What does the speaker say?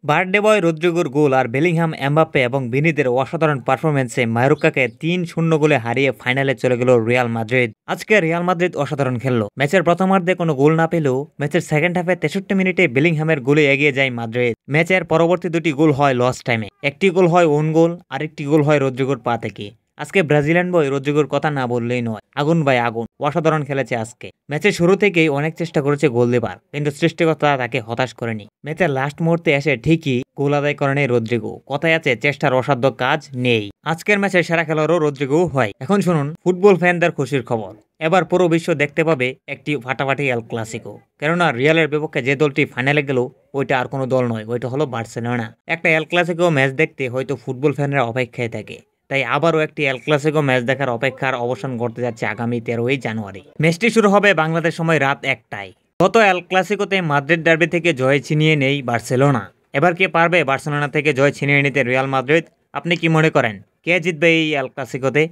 Birthday boy রদ্রিগোর গোল আর Bellingham, Mbappe এবং ভিনিদের অসাধারণ পারফরম্যান্সে মায়োর্কাকে ৩-০ গোলে হারিয়ে ফাইনালে চলে গেল রিয়াল মাদ্রিদ। আজকে রিয়াল মাদ্রিদ অসাধারণ খেলল। ম্যাচের প্রথমার্ধে কোনো গোল না পেলেও ম্যাচের সেকেন্ড হাফে ৬৩ মিনিটে বেলিংহামের গোলে এগিয়ে যায় মাদ্রিদ। ম্যাচের পরবর্তী দুটি গোল হয় লস টাইমে। একটি গোল হয় ওন গোল, আরেকটি গোল হয় রদ্রিগোর পা থেকে। আজকে ব্রাজিলিয়ান বয় রদ্রিগোর কথা না বললেই নয়। আগুন ভাই আগুন, অসাধারণ খেলেছে আজকে। ম্যাচের শুরু থেকেই অনেক চেষ্টা করেছে গোল দেবার, কিন্তু সৃষ্টিকর্তা তাকে হতাশ করেনি। ম্যাচের লাস্ট মুহূর্তে এসে ঠিকই গোল আদায় করেনি রদ্রিগো। কথায় আছে চেষ্টার অসাধ্য কাজ নেই। আজকের ম্যাচে সেরা খেলোয়াড়ও রদ্রিগো হয়। এখন শুনুন ফুটবল ফ্যানদের খুশির খবর। এবার পুরো বিশ্ব দেখতে পাবে একটি ফাটাফাটি এল ক্লাসিকো। কেননা রিয়ালের বিপক্ষে যে দলটি ফাইনালে গেল ওইটা আর কোনো দল নয়, ওইটা হলো বার্সেলোনা। একটা এল ক্লাসিকো ম্যাচ দেখতে হয়তো ফুটবল ফ্যানরা অপেক্ষায় থাকে। তাই আবারও একটি এল ক্লাসিকো ম্যাচ দেখার অপেক্ষার অবসান ঘটতে যাচ্ছে আগামী 13ই জানুয়ারি। ম্যাচটি শুরু হবে বাংলাদেশ সময় রাত 1টায়। গত এল ক্লাসিকোতে মাদ্রিদ ডার্বি থেকে জয় ছিনিয়ে নেই বার্সেলোনা। এবার কে পারবে বার্সেলোনা থেকে জয় ছিনিয়ে নিতে রিয়াল মাদ্রিদ? আপনি কি মনে করেন কে জিতবে এই এল ক্লাসিকোতে?